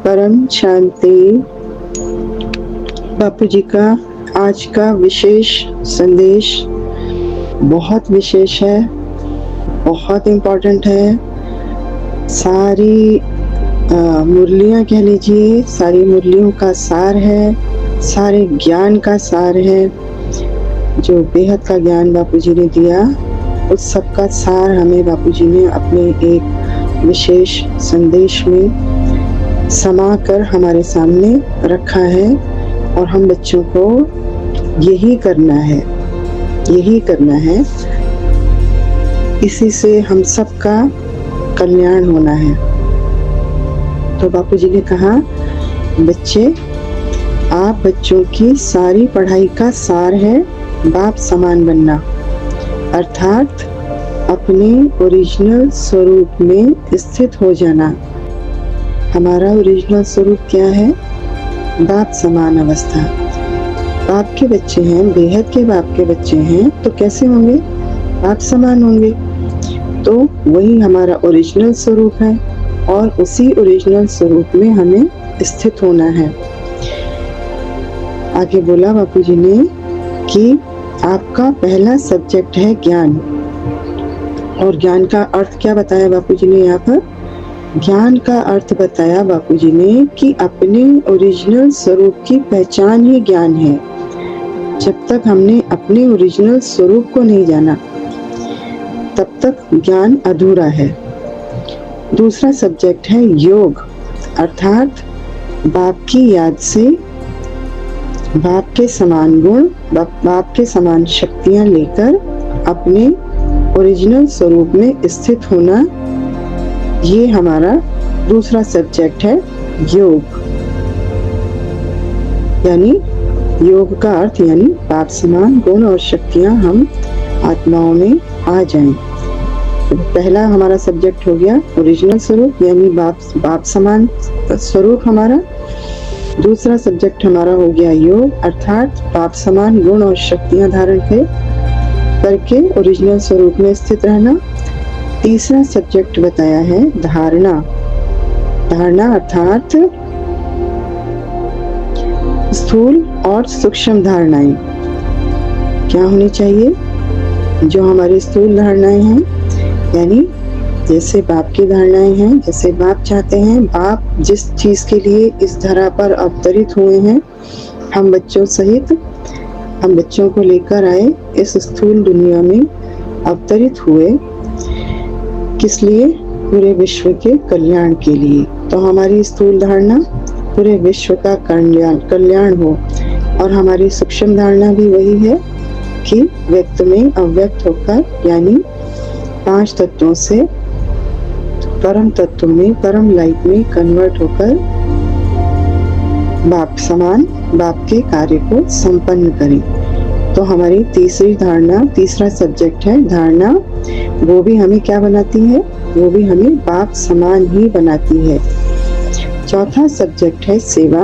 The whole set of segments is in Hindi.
परम शांति। बापू जी का आज का विशेष संदेश बहुत विशेष है, बहुत इम्पोर्टेंट है। सारी मुरलियाँ कह लीजिए, सारी मुरलियों का सार है, सारे ज्ञान का सार है। जो बेहद का ज्ञान बापू जी ने दिया, उस सब का सार हमें बापू जी ने अपने एक विशेष संदेश में समा कर हमारे सामने रखा है। और हम बच्चों को यही करना है, यही करना है। इसी से हम सबका कल्याण होना है। तो बापू जी ने कहा, बच्चे, आप बच्चों की सारी पढ़ाई का सार है बाप समान बनना, अर्थात अपने ओरिजिनल स्वरूप में स्थित हो जाना। हमारा ओरिजिनल स्वरूप क्या है? बाप समान अवस्था। बाप के बच्चे हैं, बेहद के बाप के बच्चे हैं, तो कैसे होंगे? बाप समान होंगे। तो वही हमारा ओरिजिनल स्वरूप है और उसी ओरिजिनल स्वरूप में हमें स्थित होना है। आगे बोला बापू जी ने कि आपका पहला सब्जेक्ट है ज्ञान। और ज्ञान का अर्थ क्या बताया बापू जी ने यहाँ पर? ज्ञान का अर्थ बताया बापू जी ने कि अपने ओरिजिनल स्वरूप की पहचान ही ज्ञान है। जब तक हमने अपने ओरिजिनल स्वरूप को नहीं जाना, तब तक ज्ञान अधूरा है। दूसरा सब्जेक्ट है योग, अर्थात बाप की याद से बाप के समान गुण, बाप के समान शक्तियां लेकर अपने ओरिजिनल स्वरूप में स्थित होना। ये हमारा दूसरा सब्जेक्ट है योग। यानी योग का अर्थ यानी बाप समान गुण और शक्तियां हम आत्माओं में आ जाएं। तो पहला हमारा सब्जेक्ट हो गया ओरिजिनल स्वरूप, यानी बाप समान स्वरूप हमारा। दूसरा सब्जेक्ट हमारा हो गया योग, अर्थात बाप समान गुण और शक्तियां धारण करके ओरिजिनल स्वरूप में स्थित रहना। तीसरा सब्जेक्ट बताया है धारणा। धारणा अर्थात स्थूल और सूक्ष्म धारणाएं क्या होनी चाहिए? जो हमारी स्थूल धारणाएं हैं, यानी जैसे बाप की धारणाएं हैं, जैसे बाप चाहते हैं, बाप जिस चीज के लिए इस धरा पर अवतरित हुए हैं, हम बच्चों सहित हम बच्चों को लेकर आए इस स्थूल दुनिया में अवतरित हुए। किस लिए? पूरे विश्व के कल्याण के लिए। तो हमारी स्थूल धारणा पूरे विश्व का कल्याण हो। और हमारी सूक्ष्म धारणा भी वही है कि व्यक्त में अव्यक्त होकर, यानी 5 तत्वों से परम तत्व में, परम लाइट में कन्वर्ट होकर बाप समान बाप के कार्य को संपन्न करें। तो हमारी तीसरी धारणा, तीसरा सब्जेक्ट है धारणा। वो भी हमें क्या बनाती है? वो भी हमें बाप समान ही बनाती है। चौथा सब्जेक्ट है सेवा,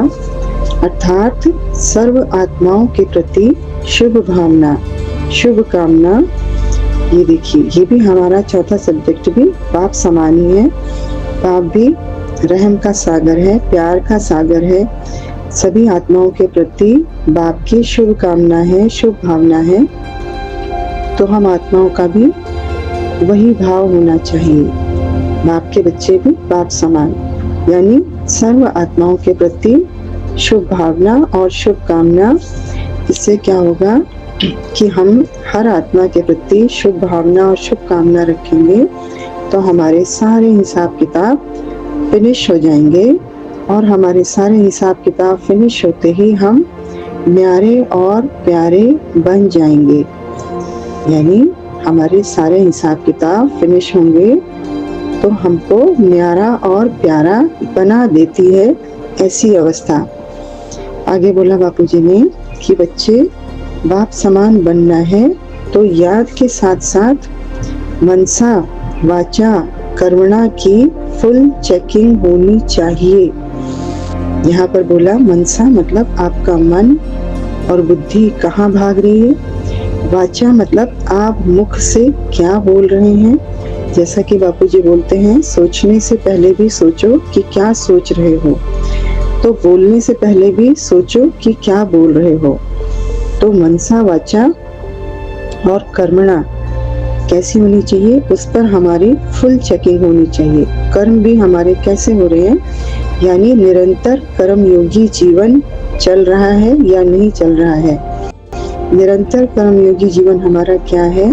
अर्थात सर्व आत्माओं के प्रति शुभ भावना, शुभ कामना। ये देखिए, ये भी हमारा चौथा सब्जेक्ट भी बाप समान ही है। बाप भी रहम का सागर है, प्यार का सागर है। सभी आत्माओं के प्रति बाप की शुभ कामना है, शुभ भावना है। तो हम आत्माओं का भी वही भाव होना चाहिए। बाप के बच्चे भी बाप समान, यानी सर्व आत्माओं के प्रति शुभ भावना और शुभ कामना। इससे क्या होगा कि हम हर आत्मा के प्रति शुभ भावना और शुभ कामना रखेंगे, तो हमारे सारे हिसाब किताब फिनिश हो जाएंगे। और हमारे सारे हिसाब किताब फिनिश होते ही हम न्यारे और प्यारे बन जाएंगे। यानी हमारे सारे हिसाब किताब फिनिश होंगे तो हमको न्यारा और प्यारा बना देती है ऐसी अवस्था। आगे बोला बापू जी ने कि बच्चे, बाप समान बनना है तो याद के साथ साथ मनसा, वाचा, कर्मणा की फुल चेकिंग होनी चाहिए। यहाँ पर बोला मनसा मतलब आपका मन और बुद्धि कहाँ भाग रही है। वाचा मतलब आप मुख से क्या बोल रहे हैं। जैसा कि बापूजी बोलते हैं, सोचने से पहले भी सोचो कि क्या सोच रहे हो। तो बोलने से पहले भी सोचो कि क्या बोल रहे हो। तो मनसा वाचा और कर्मणा कैसी होनी चाहिए, उस पर हमारी फुल चेकिंग होनी चाहिए। कर्म भी हमारे कैसे हो रहे हैं, यानी निरंतर कर्मयोगी जीवन चल रहा है या नहीं चल रहा है। निरंतर कर्मयोगी जीवन हमारा क्या है,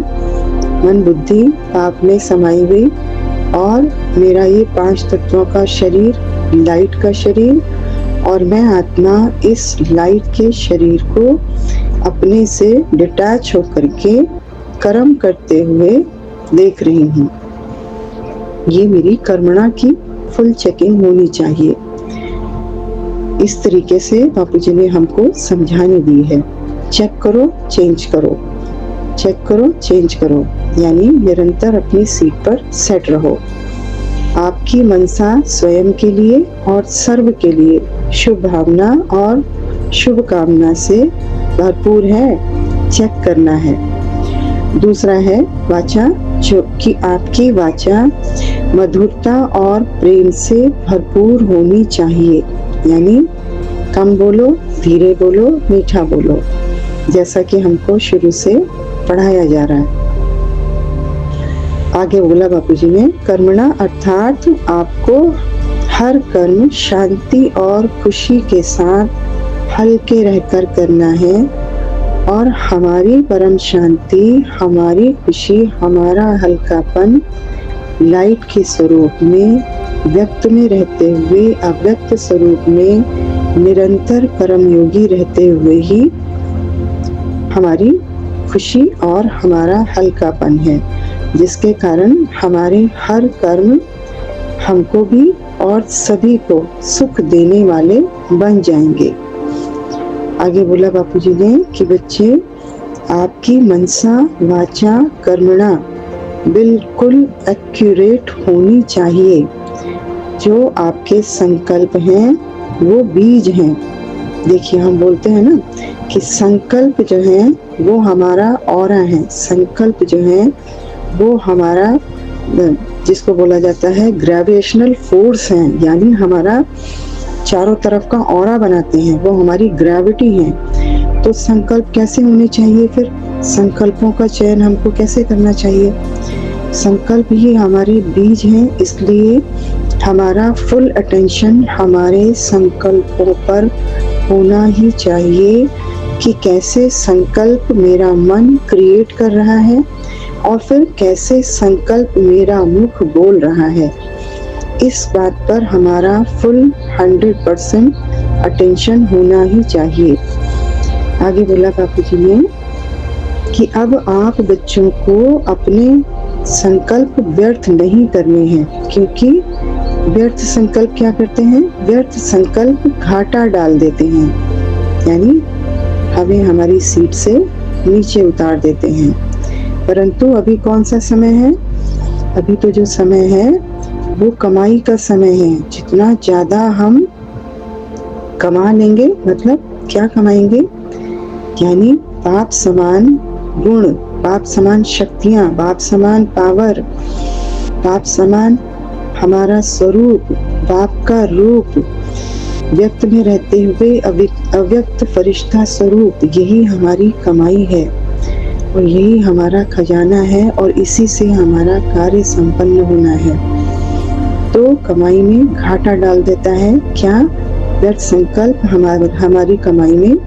मन बुद्धि पाप में समाई हुई और मेरा ये 5 तत्वों का शरीर, लाइट का शरीर, और मैं आत्मा इस लाइट के शरीर को अपने से डिटैच होकर के कर्म करते हुए देख रही हूँ। ये मेरी कर्मणा की फुल चेकिंग होनी चाहिए। इस तरीके से बापूजी ने हमको समझाने दी है। चेक करो, चेंज करो, चेक करो, चेंज करो, यानी निरंतर अपनी सीट पर सेट रहो। आपकी मनसा स्वयं के लिए और सर्व के लिए शुभ भावना और शुभ कामना से भरपूर है, चेक करना है। दूसरा है वाचा, जो कि आपकी वाचा मधुरता और प्रेम से भरपूर होनी चाहिए, यानी कम बोलो, धीरे बोलो, मीठा बोलो, जैसा कि हमको शुरू से पढ़ाया जा रहा है। आगे बोला बापूजी ने, कर्मणा अर्थात आपको हर कर्म शांति और खुशी के साथ हल्के रहकर करना है, और हमारी परम शांति, हमारी खुशी, हमारा हल्कापन लाइट के स्वरूप में, व्यक्त में रहते हुए अव्यक्त स्वरूप में निरंतर कर्मयोगी रहते हुए ही हमारी खुशी और हमारा हल्कापन है, जिसके कारण हमारे हर कर्म हमको भी और सभी को सुख देने वाले बन जाएंगे। आगे बोला बापूजी ने कि बच्चे, आपकी मनसा वाचा कर्मणा बिल्कुल एक्यूरेट होनी चाहिए। जो आपके संकल्प हैं वो बीज हैं। देखिए, हम बोलते हैं ना कि संकल्प जो है वो हमारा ऑरा है, संकल्प जो है वो हमारा, जिसको बोला जाता है ग्रेविटेशनल फोर्स है, यानी हमारा चारों तरफ का ऑरा बनाते हैं, वो हमारी ग्रेविटी है। तो संकल्प कैसे होने चाहिए, फिर संकल्पों का चयन हमको कैसे करना चाहिए। संकल्प ही हमारे बीज हैं, इसलिए हमारा फुल अटेंशन हमारे संकल्पों पर होना ही चाहिए कि कैसे संकल्प मेरा मन क्रिएट कर रहा है और फिर कैसे संकल्प मेरा मुख बोल रहा है। इस बात पर हमारा फुल 100% अटेंशन होना ही चाहिए। आगे बोला बापूजी ने कि अब आप बच्चों को अपने संकल्प व्यर्थ नहीं करने हैं, क्योंकि व्यर्थ संकल्प क्या करते हैं, व्यर्थ संकल्प घाटा डाल देते हैं, यानी हमें हमारी सीट से नीचे उतार देते हैं। परंतु अभी कौन सा समय है, अभी तो जो समय है वो कमाई का समय है। जितना ज्यादा हम कमा लेंगे, मतलब क्या कमाएंगे, यानी बाप समान गुण, बाप समान शक्तियां, बाप समान पावर, बाप समान हमारा स्वरूप, बाप का रूप, व्यक्त में रहते हुए अव्यक्त फरिश्ता स्वरूप, यही हमारी कमाई है और यही हमारा खजाना है, और इसी से हमारा कार्य संपन्न होना है। तो कमाई में घाटा डाल देता है क्या, व्यर्थ संकल्प हमारी कमाई में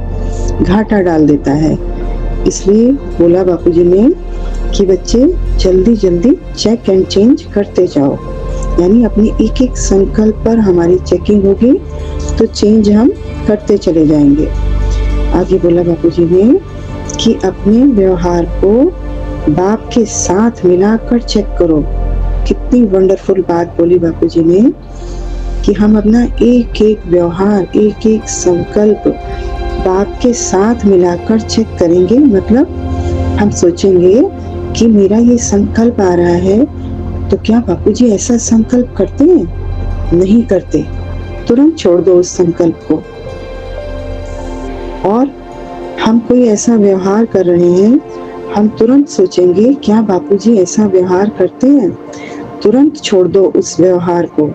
घाटा डाल देता है। इसलिए बोला बापूजी ने कि बच्चे जल्दी जल्दी चेक एंड चेंज करते जाओ, यानी अपनी एक एक संकल्प पर हमारी चेकिंग होगी तो चेंज हम करते चले जाएंगे। आगे बोला बापूजी ने कि अपने व्यवहार को बाप के साथ मिलाकर चेक करो। कितनी वंडरफुल बात बोली बापूजी ने कि हम अपना एक एक व्यवहार, एक एक संकल्प बाप के साथ मिलाकर चेक करेंगे। मतलब हम सोचेंगे कि मेरा ये संकल्प आ रहा है, तो क्या बापूजी ऐसा संकल्प करते हैं? नहीं करते। तुरंत छोड़ दो उस संकल्प को। और हम कोई ऐसा व्यवहार कर रहे हैं, हम तुरंत सोचेंगे क्या बापूजी ऐसा व्यवहार करते हैं? तुरंत छोड़ दो उस व्यवहार को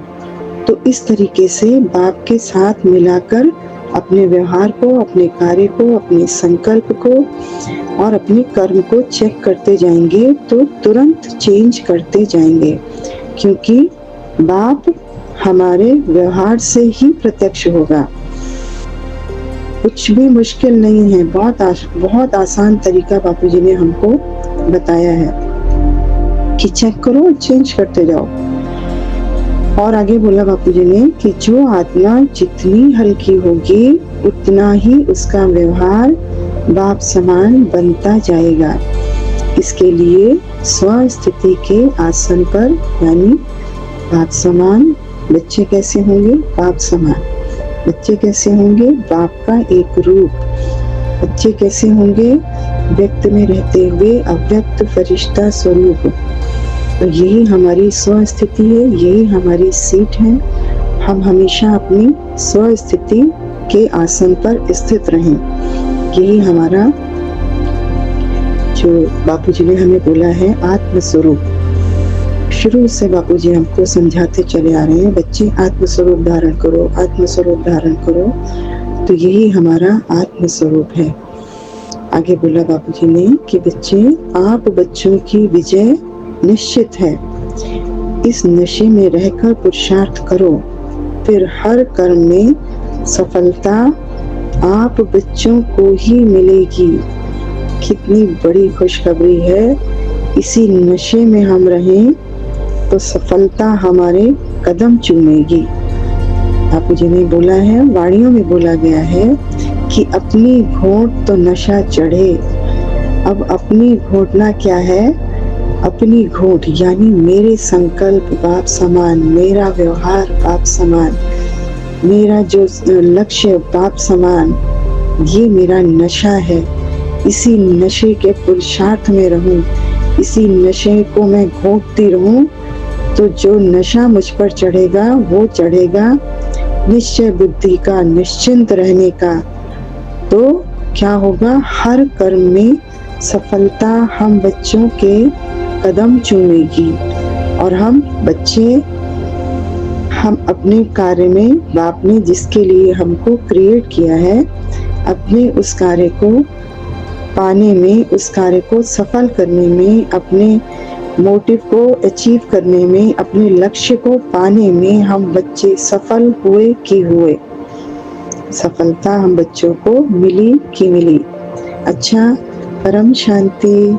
तो इस तरीके से बाप के साथ मिलाकर अपने व्यवहार को, अपने कार्य को, अपने संकल्प को और अपने कर्म को चेक करते जाएंगे तो तुरंत चेंज करते जाएंगे, क्योंकि बाप हमारे व्यवहार से ही प्रत्यक्ष होगा। कुछ भी मुश्किल नहीं है, बहुत आसान तरीका बापूजी ने हमको बताया है कि चेक करो, चेंज करते जाओ। और आगे बोला बापूजी ने कि जो आत्मा जितनी हल्की होगी उतना ही उसका व्यवहार बाप समान बनता जाएगा। इसके लिए स्वस्थिति के आसन पर, यानी बाप समान बच्चे कैसे होंगे, बाप समान बच्चे कैसे होंगे, बाप का एक रूप। बच्चे कैसे होंगे, व्यक्त में रहते हुए अव्यक्त फरिश्ता स्वरूप। तो यही हमारी स्वस्थिति है, यही हमारी सीट है। हम हमेशा अपनी स्वस्थिति के आसन पर स्थित रहें। यही हमारा जो बापूजी ने हमें बोला है आत्मस्वरूप। शुरू से बापूजी हमको समझाते चले आ रहे हैं, बच्चे आत्मस्वरूप धारण करो, आत्मस्वरूप धारण करो। तो यही हमारा आत्मस्वरूप है। आगे बोला बापूजी ने कि बच्चे, आप बच्चों की विजय निश्चित है। इस नशे में रहकर पुरुषार्थ करो, फिर हर कर्म में सफलता आप बच्चों को ही मिलेगी। कितनी बड़ी खुशखबरी है। इसी नशे में हम रहें तो सफलता हमारे कदम चूमेगी। बापूजी ने बोला है, वाणियों में बोला गया है कि अपनी घोट तो नशा चढ़े। अब अपनी घोटना क्या है, अपनी घोट यानी मेरे संकल्प बाप समान, मेरा व्यवहार बाप समान, मेरा जो लक्ष्य बाप समान, ये मेरा नशा है। इसी नशे के पुरुषार्थ में रहूं, इसी नशे को मैं घोटती रहूं, तो जो नशा मुझ पर चढ़ेगा वो चढ़ेगा निश्चय बुद्धि का, निश्चिंत रहने का। तो क्या होगा, हर कर्म में सफलता हम बच्चों के कदम चूमेगी। और हम बच्चे, हम अपने कार्य में बाप ने जिसके लिए हमको क्रिएट किया है, अपने उस कार्य को पाने में, उस कार्य को सफल करने में, अपने मोटिव को अचीव करने में, अपने लक्ष्य को पाने में हम बच्चे सफल हुए कि हुए। सफलता हम बच्चों को मिली कि मिली। अच्छा, परम शांति।